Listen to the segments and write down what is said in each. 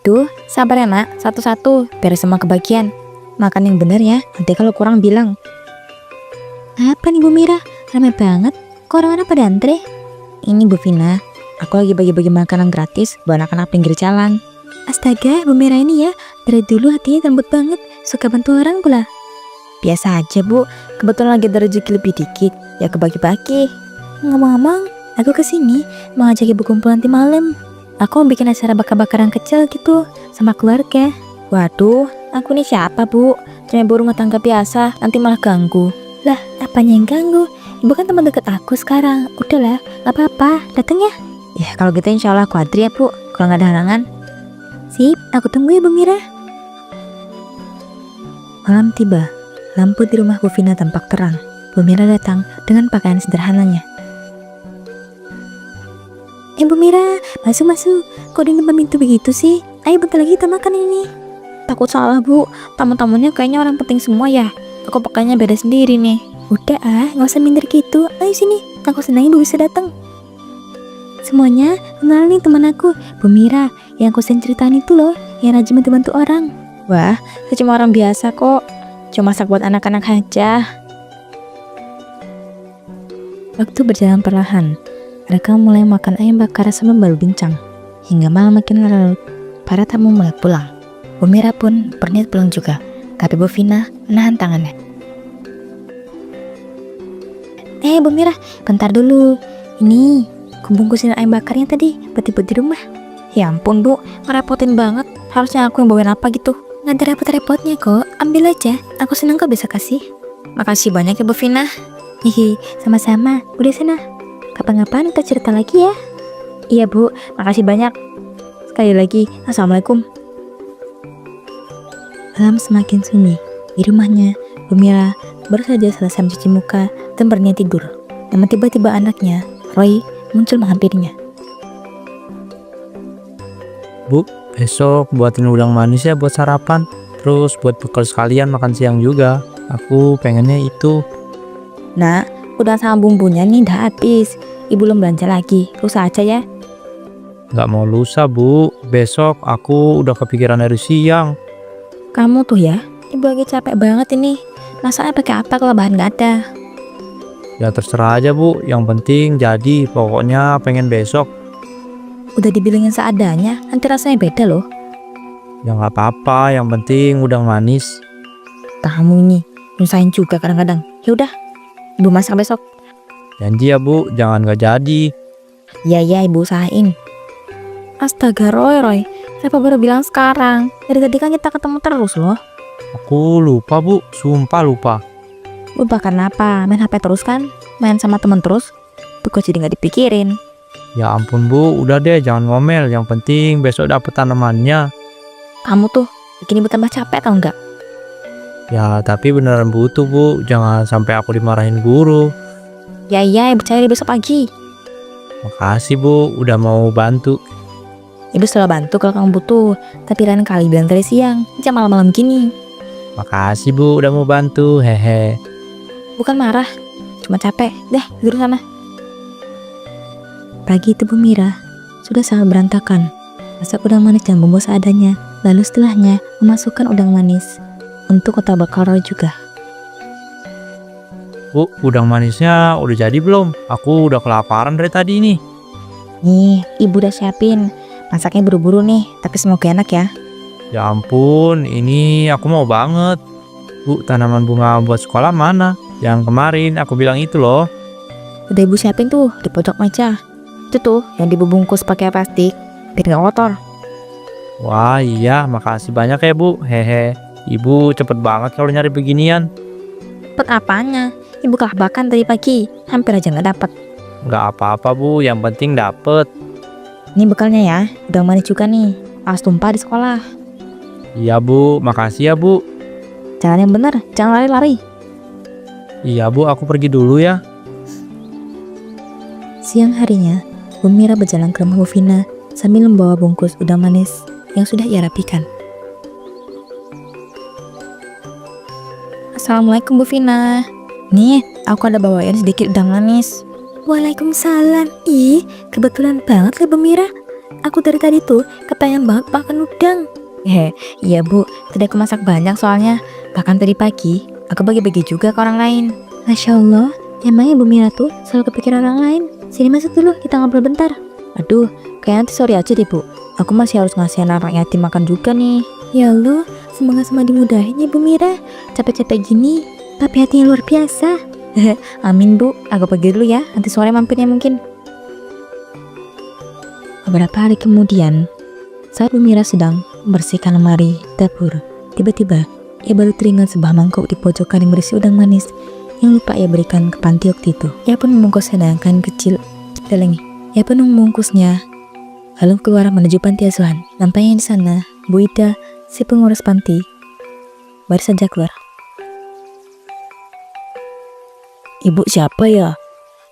Waduh, sabar ya nak, satu-satu, biar semua kebagian. Makan yang bener ya, nanti kalau kurang bilang. Apa nih Bu Mira? Ramai banget, kok orang-orang pada antre? Ini Bu Vina, aku lagi bagi-bagi makanan gratis buat anak-anak pinggir jalan. Astaga, Bu Mira ini ya, dari dulu hatinya lembut banget, suka bantu orang pula. Biasa aja Bu, kebetulan lagi ada rezeki lebih dikit, ya kebagi-bagi. Ngomong-ngomong, aku kesini mau ngajak ibu kumpul nanti malam. Aku mau bikin acara bakar-bakaran kecil gitu, sama keluarga. Waduh, aku nih siapa Bu? Cuma ibu rumah tangga biasa, nanti malah ganggu. Lah, apanya yang ganggu? Ibu kan teman dekat aku sekarang. Udahlah, gak apa-apa, dateng ya. Ya kalau gitu insya Allah aku adri ya Bu, kalau gak ada halangan. Sip, aku tunggu ya Bu Mira. Malam tiba, lampu di rumah Bu Vina tampak terang. Bu Mira datang dengan pakaian sederhananya. Bu Mira, masuk. Kok di depan pintu begitu sih? Ayo bentar lagi kita makan ini. Takut salah Bu, tamu-tamunya kayaknya orang penting semua ya. Aku pakainya beda sendiri nih. Udah gak usah minder gitu. Ayo sini, aku senang Ibu bisa datang. Semuanya, kenal nih teman aku, Bu Mira, yang aku sering ceritain itu loh, yang rajin bantu orang. Wah, saya cuma orang biasa kok. Cuma masak buat anak-anak aja. Waktu berjalan perlahan, mereka mulai makan ayam bakar sambil berbincang. Hingga malam makin larut, para tamu mulai pulang. Bu Mira pun berniat pulang juga, tapi Bu Vina menahan tangannya. Bu Mira, bentar dulu. Ini, kubungkusin ayam bakarnya tadi buat ibu di rumah. Ya ampun Bu, ngerepotin banget. Harusnya aku yang bawain apa gitu. Nggak ada repot-repotnya kok, ambil aja. Aku senang kok bisa kasih. Makasih banyak ya Bu Vina. Hihi, sama-sama. Udah sana. Kapan-kapan kita cerita lagi ya. Iya Bu, makasih banyak. Sekali lagi, Assalamualaikum. Malam semakin sunyi. Di rumahnya, Bu Mira baru saja selesai mencuci muka dan berniat tidur. Namun tiba-tiba anaknya, Roy, muncul menghampirinya. Bu, besok buatin udang manis ya buat sarapan. Terus buat bekal sekalian makan siang juga. Aku pengennya itu. Nah, udah sama bumbunya nih udah habis. Ibu belum belanja lagi, lusa aja ya. Gak mau lusa Bu, besok aku udah kepikiran dari siang. Kamu tuh ya, ibu lagi capek banget ini. Masaknya pakai apa kalau bahan gak ada? Ya terserah aja Bu, yang penting jadi. Pokoknya pengen besok. Udah dibilangin seadanya, nanti rasanya beda loh. Ya gak apa-apa, yang penting udang manis. Kamu ini nyusahin juga kadang-kadang. Ya udah, ibu masak besok. Janji ya Bu, jangan gak jadi. Iya, ibu usahain. Astaga Roy, kenapa baru bilang sekarang? Dari tadi kan kita ketemu terus loh. Aku lupa Bu, sumpah lupa. Lupa karena apa? Main HP terus kan? Main sama temen terus? Tuh jadi gak dipikirin. Ya ampun Bu, udah deh jangan ngomel. Yang penting besok dapet tanamannya. Kamu tuh bikin ibu tambah capek tau gak? Ya tapi beneran butuh Bu, jangan sampai aku dimarahin guru. Ya ibu cari besok pagi. Makasih Bu, udah mau bantu. Ibu selalu bantu kalau kamu butuh. Tapi lain kali bilang dari siang, jam malam-malam gini. Makasih Bu, udah mau bantu, hehe. Bukan marah, cuma capek. Deh, tidur sana. Pagi itu Bu Mira sudah sangat berantakan. Masak udang manis dan bumbu seadanya. Lalu setelahnya memasukkan udang manis untuk kotak bakar Roy juga. Bu, udang manisnya udah jadi belum? Aku udah kelaparan dari tadi nih. Nih, ibu udah siapin. Masaknya buru-buru nih, tapi semoga enak ya. Ya ampun, ini aku mau banget. Bu, tanaman bunga buat sekolah mana? Yang kemarin aku bilang itu loh. Udah ibu siapin tuh di pojok meja. Itu tuh yang dibungkus pakai plastik biar gak kotor. Wah iya, makasih banyak ya Bu, hehe. Ibu cepet banget kalau nyari beginian. Cepet apanya? Ibu kelabakan tadi pagi, hampir aja gak dapet. Gak apa-apa Bu, yang penting dapet. Ini bekalnya ya, udang manis juga nih. Awas tumpah di sekolah. Iya Bu, makasih ya Bu. Jalan yang bener, jangan lari-lari. Iya Bu, aku pergi dulu ya. Siang harinya, Bu Mira berjalan ke rumah Bu Vina sambil membawa bungkus udang manis yang sudah ia rapikan. Assalamualaikum Bu Vina. Nih, aku ada bawain sedikit udang manis. Waalaikumsalam. Ih, kebetulan banget lah Bu Mira. Aku dari tadi tuh kepengen banget makan udang. Iya bu, tadi aku masak banyak soalnya. Bahkan tadi pagi, aku bagi-bagi juga ke orang lain. Masya Allah, emangnya Bu Mira tuh selalu kepikiran orang lain. Sini masuk dulu, kita ngobrol bentar. Aduh, kayaknya nanti sore aja deh bu. Aku masih harus ngasihin anak yatim makan juga nih. Ya Allah, semoga semua dimudahin ya Bu Mira. Capek-capek gini, tapi hatinya luar biasa. Amin bu, aku pergi dulu ya. Nanti sore mampirnya mungkin. Beberapa hari kemudian, saat Bu Mira sedang membersihkan lemari dapur, tiba-tiba ia baru teringat sebuah mangkok di pojokan yang berisi udang manis yang lupa ia berikan ke Panti waktu itu. Ia pun membungkus sedangkan kecil dalengi. Ia pun membungkusnya, lalu keluar menuju panti asuhan. Nampaknya di sana, Bu Ida, si pengurus panti, baru saja keluar. Ibu siapa ya?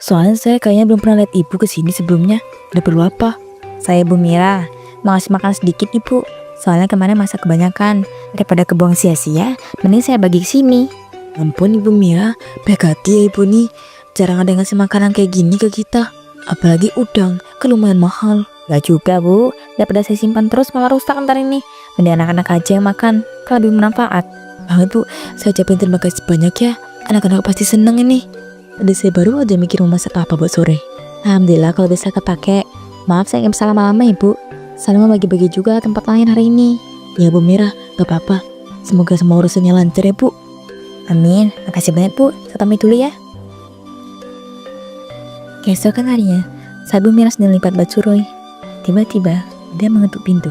Soalnya saya kayaknya belum pernah lihat ibu kesini sebelumnya. Ada perlu apa? Saya Bu Mira, mau ngasih makan sedikit ibu. Soalnya kemarin masak kebanyakan, daripada kebuang sia-sia, mending saya bagi ke sini. Ampun Ibu Mira, baik hati ya ibu nih. Jarang ada yang ngasih makanan kayak gini ke kita. Apalagi udang, kan lumayan mahal. Gak juga bu, daripada saya simpan terus malah rusak ntar ini. Mending anak-anak aja yang makan, kan lebih bermanfaat. Banget bu, saya ucapin terima kasih banyak ya. Anak-anak pasti seneng ini. Tadi saya baru aja mikir mau masak apa buat sore. Alhamdulillah kalau bisa kepake. Maaf saya nggak bisa lama-lama ibu. Saling bagi-bagi juga tempat lain hari ini. Ya Bu Mira, gak apa-apa. Semoga semua urusannya lancar ya bu. Amin, makasih banyak bu. Saya pamit dulu ya. Keesokan harinya, saat Bu Mira sedang lipat baju Roy, tiba-tiba dia mengetuk pintu.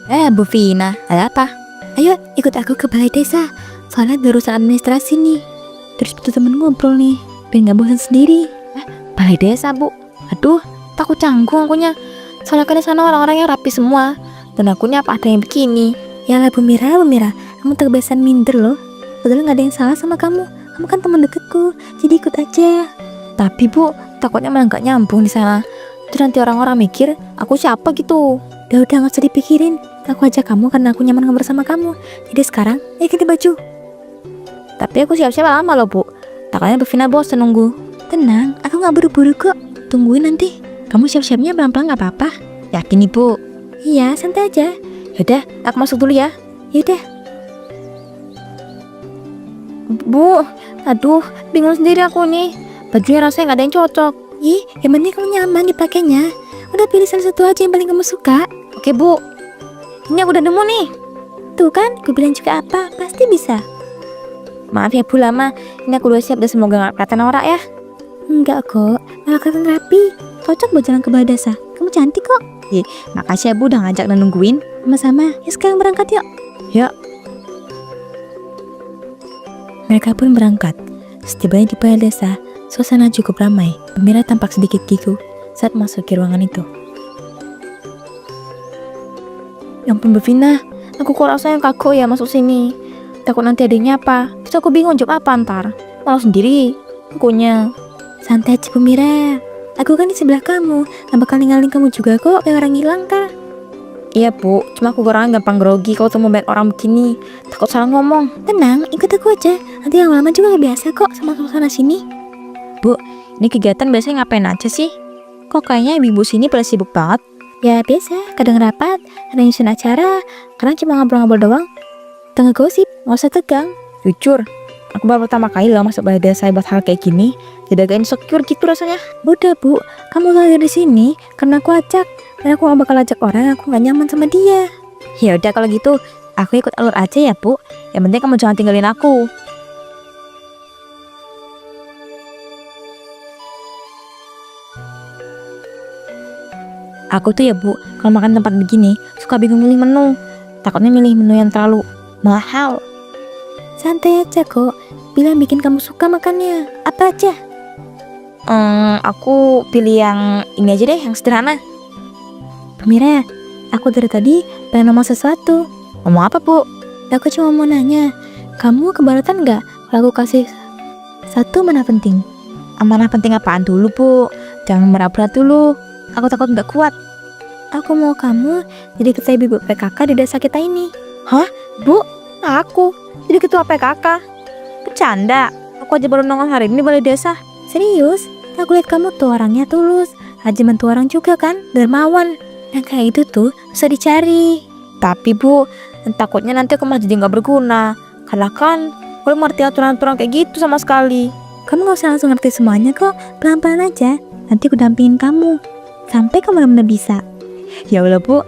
Bu Vina, ada apa? Ayo ikut aku ke balai desa. Soalnya ada urusan administrasi nih. Terus butuh temen ngobrol nih, biar gak bosan sendiri. Balai desa bu. Aduh, takut canggung akunya. Soalnya kan di sana orang-orangnya rapi semua. Dan akunya apa ada yang begini. Yalah Bu Mira, kamu terkebiasaan minder loh. Padahal gak ada yang salah sama kamu. Kamu kan teman deketku, jadi ikut aja. Tapi bu, takutnya malah gak nyambung di sana. Terus nanti orang-orang mikir aku siapa gitu. Udah gak usah dipikirin. Aku ajak kamu karena aku nyaman ngobrol sama kamu. Jadi sekarang, ayo ganti baju. Tapi aku siap-siap lama loh bu. Takutnya Bu Vina bosan nunggu. Tenang, aku gak buru-buru kok. Tungguin nanti. Kamu siap-siapnya pelan-pelan gak apa-apa. Yakin ibu? Iya, santai aja. Yaudah, aku masuk dulu ya. Yaudah. Bu, aduh, bingung sendiri aku nih. Bajunya rasanya gak ada yang cocok. Ih, yang penting kamu nyaman dipakainya. Udah pilih salah satu aja yang paling kamu suka. Oke bu, ini aku udah nemu nih. Tuh kan, gue bilang juga apa, pasti bisa. Maaf ya Bu lama, ini aku udah siap dan semoga gak kelihatan norak ya. Enggak kok, malah kelihatan rapi. Cocok buat jalan ke balai desa. Kamu cantik kok. Makasih ya Bu udah ngajak dan nungguin. Sama-sama, ya sekarang berangkat yuk. Yuk. Mereka pun berangkat. Setibanya di balai desa, suasana cukup ramai. Bu Mira tampak sedikit gigu saat masuk ke ruangan itu. Ya ampun Bu Vina, aku kok rasanya kaku ya masuk sini. Takut nanti adanya apa. Terus aku bingung jawab apa ntar. Malu sendiri akunya. Santai aja Bu Mira. Aku kan di sebelah kamu. Gak bakal ninggalin kamu juga kok kayak orang hilang kan. Iya Bu, cuma aku orangnya gampang grogi kalau ketemu banyak orang begini. Takut salah ngomong. Tenang, ikut aku aja. Nanti lama-lama juga biasa kok sama suasana sini. Bu, ini kegiatan biasanya ngapain aja sih? Kok kayaknya ibu-ibu sini pada sibuk banget? Ya biasa, kadang rapat, ada nyusun acara, kadang cuma ngobrol-ngobrol doang. Tengah gosip, gak usah tegang. Jujur, aku baru pertama kali loh masuk balai desa buat hal kayak gini. Jadi agak insecure gitu rasanya. Udah Bu, kamu lahir di sini karena aku ajak. Dan aku gak bakal ajak orang yang aku gak nyaman sama dia. Ya udah kalau gitu, aku ikut alur aja ya Bu. Yang penting kamu jangan tinggalin aku. Aku tuh ya Bu, kalau makan tempat begini suka bingung milih menu. Takutnya milih menu yang terlalu mahal. Santai aja kok, bilang bikin kamu suka makannya. Apa aja? Aku pilih yang ini aja deh, yang sederhana. Bu Mira, aku dari tadi pengen ngomong sesuatu. Ngomong apa Bu? Aku cuma mau nanya, kamu keberatan gak kalau aku kasih satu mana penting? Amanah penting apaan dulu Bu? Jangan berat-berat dulu. Aku takut gak kuat. Aku mau kamu jadi ketua ibu PKK di desa kita ini. Hah? Bu? Aku jadi ketua PKK? Bercanda. Aku aja baru nongol hari ini di balai desa. Serius? Aku lihat kamu tuh orangnya tulus, rajin bantu orang juga kan, dermawan. Yang kayak itu tuh bisa dicari. Tapi Bu, takutnya nanti aku malah jadi gak berguna. Karena kan aku belum ngerti aturan-aturan kayak gitu sama sekali. Kamu gak usah langsung ngerti semuanya kok, pelan-pelan aja. Nanti aku dampingin kamu sampai kamu benar-benar bisa. Ya Allah Bu,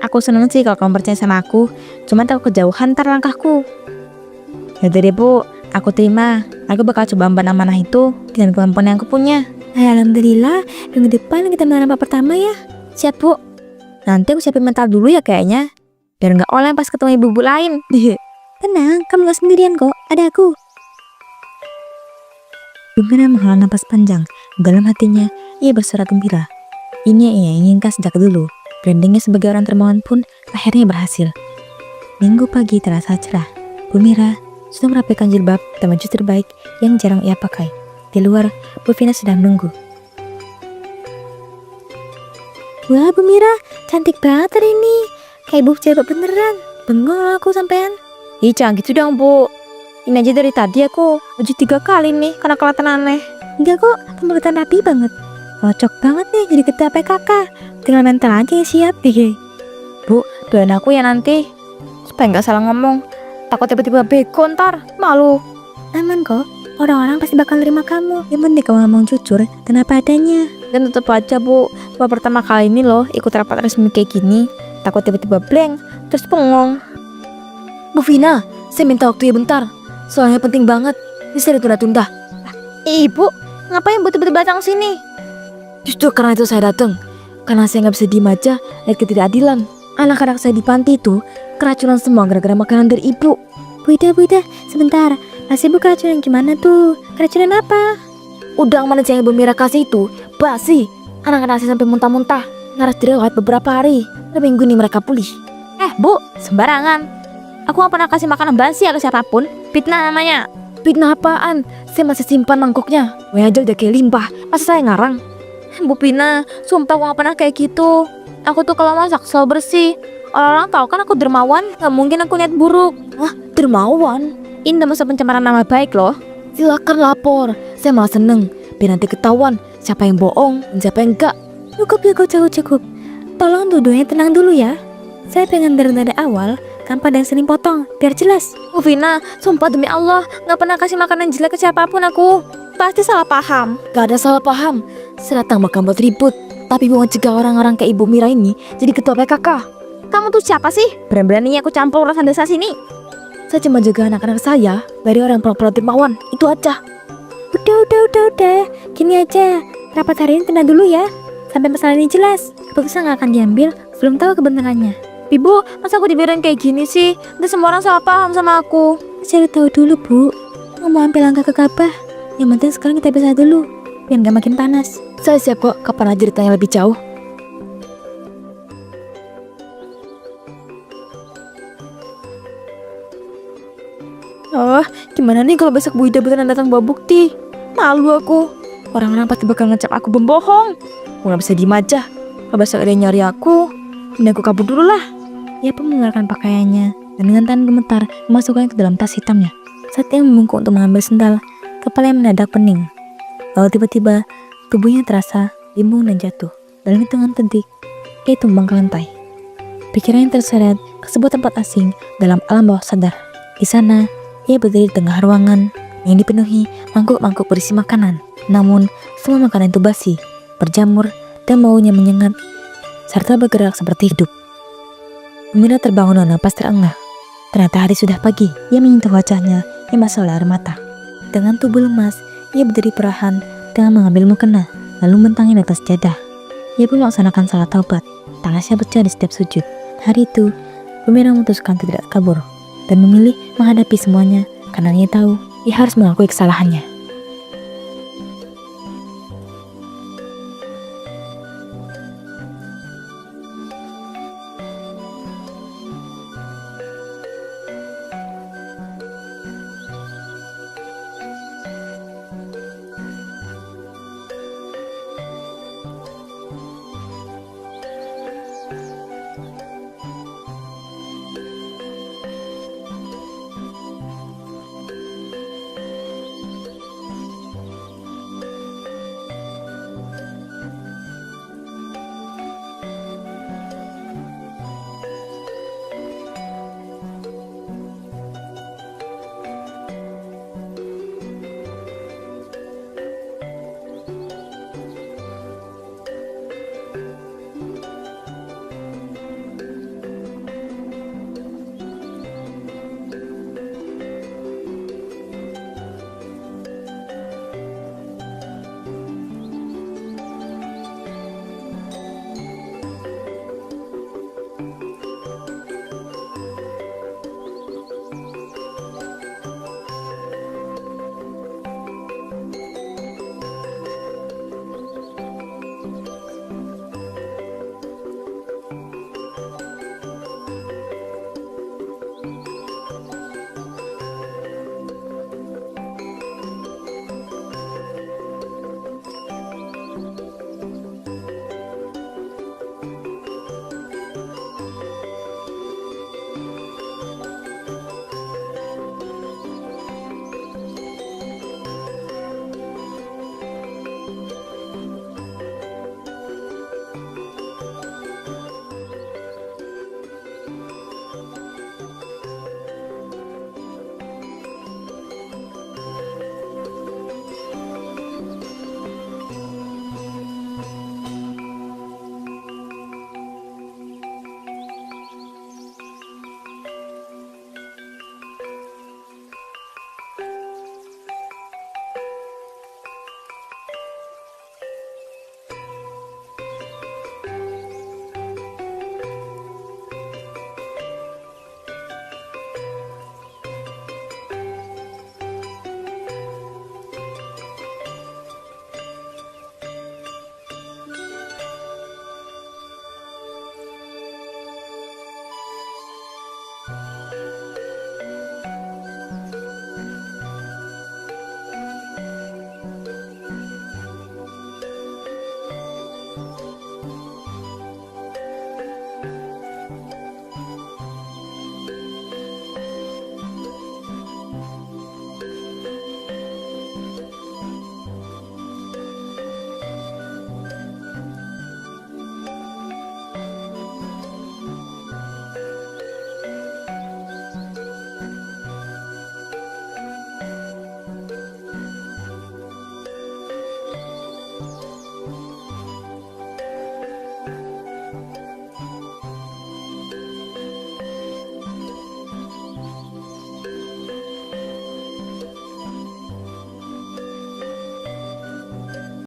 aku seneng sih kalau kamu percaya sama aku. Cuma takut kejauhan ntar langkahku. Yaudah deh Bu, aku terima. Aku bakal coba amban amanah itu dengan kemampuan yang aku punya. Alhamdulillah, minggu depan kita mulai rapat pertama ya. Siap Bu. Nanti aku siapin mental dulu ya kayaknya, biar gak oleng pas ketemu ibu-ibu lain. Tenang, kamu gak sendirian kok, ada aku. Gembira menghela napas panjang. Dalam hatinya, ia bersorak gembira. Ini yang ia inginkan sejak dulu. Brandingnya sebagai orang termawan pun akhirnya berhasil. Minggu pagi terasa cerah. Bu Mira sudah merapikan jilbab dan baju terbaik yang jarang ia pakai. Di luar, Bu Vina sudah menunggu. Wah Bu Mira, cantik banget hari ini. Kayak ibu jilbab beneran. Bengong loh aku sampean. Ih jangan gitu dong Bu. Ini aja dari tadi aku baju 3 kali nih karena kelihatan aneh. Enggak kok, kamu kelihatan rapi banget. Cocok banget nih jadi ketua PKK. Tinggal mental aja yang siap. Bu, doain aku ya nanti supaya gak salah ngomong. Takut tiba-tiba bego ntar, malu. Aman kok, orang-orang pasti bakal nerima kamu. Yang penting kamu ngomong jujur dan apa adanya. Dan tetap aja Bu, baru pertama kali ini loh ikut rapat resmi kayak gini. Takut tiba-tiba blank, terus bengong. Bu Vina, saya minta waktu ya bentar. Soalnya penting banget, bisa ditunda-tunda. Ibu, ngapain Bu tiba-tiba datang sini? Justru karena itu saya datang. Karena saya gak bisa diem aja lihat ketidakadilan. Anak-anak saya di panti itu keracunan semua gara-gara makanan dari ibu. Buida, sebentar. Nasi ibu keracunan gimana tuh? Keracunan apa? Udang manis yang Ibu Mira kasih itu basi. Anak-anak saya sampai muntah-muntah. Harus dirawat beberapa hari. Minggu ini mereka pulih. Bu, sembarangan. Aku gak pernah kasih makanan basi ke siapapun. Fitnah namanya. Fitnah apaan? Saya masih simpan mangkoknya. Wah aja udah kayak limpah. Masa saya ngarang? Bu Pina, sumpah aku gak pernah kayak gitu. Aku tuh kalau masak selalu bersih. Orang-orang tahu kan aku dermawan. Gak mungkin aku niat buruk. Hah? Dermawan? Ini udah masa pencemaran nama baik loh. Silakan lapor. Saya malah seneng. Biar nanti ketahuan siapa yang bohong dan siapa yang enggak. Cukup. Tolong dua-duanya tenang dulu ya. Saya pengen dari awal tanpa ada yang sering potong, biar jelas. Bu Vina, sumpah demi Allah, gak pernah kasih makanan jelek ke siapapun aku. Pasti salah paham. Gak ada salah paham. Saya datang bukan buat ribut, tapi mau mencegah orang-orang kayak Ibu Mira ini jadi ketua PKK. Kamu tuh siapa sih? Berani-beraninya aku campur urusan desa sini. Saya cuma jaga anak-anak saya dari orang pura-pura dermawan, itu aja. Udah. Gini aja, rapat hari ini tunda dulu ya. Sampai masalah ini jelas. Keputusan gak akan diambil sebelum tahu kebenarannya. Ibu, masa aku dibiarin kayak gini sih? Nanti semua orang salah paham sama aku. Cari tahu dulu Bu. Mau ambil langkah ke Ka'bah. Yang penting sekarang kita bisa dulu, biar gak makin panas. Saya siap kok, kapan aja ditanya lebih jauh. Oh, gimana nih kalau besok Bu Ida beneran datang bawa bukti? Malu aku. Orang-orang pasti bakal ngecap aku pembohong. Aku gak bisa diem aja. Kalau besok ada yang nyari aku, mending aku kabur dulu lah. Ia pun mengeluarkan pakaiannya dan dengan tangan gemetar memasukkannya ke dalam tas hitamnya. Saat ia membungkuk untuk mengambil sendal, kepalanya mendadak pening. Lalu tiba-tiba tubuhnya terasa bimbung dan jatuh. Dalam hitungan detik, ia tumbang ke lantai. Pikirannya terseret ke sebuah tempat asing dalam alam bawah sadar. Di sana, ia berdiri di tengah ruangan yang dipenuhi mangkuk-mangkuk berisi makanan. Namun, semua makanan itu basi, berjamur, dan baunya menyengat, serta bergerak seperti hidup. Mira terbangun dengan napas terengah. Ternyata hari sudah pagi. Ia menyentuh wajahnya yang basah oleh air mata. Dengan tubuh lemas, ia berdiri perlahan dengan mengambil mukena, lalu mentangin di atas jadah. Ia pun melaksanakan salat taubat. Tangannya pecah di setiap sujud. Hari itu, Mira memutuskan tidak kabur dan memilih menghadapi semuanya karena ia tahu ia harus mengakui kesalahannya.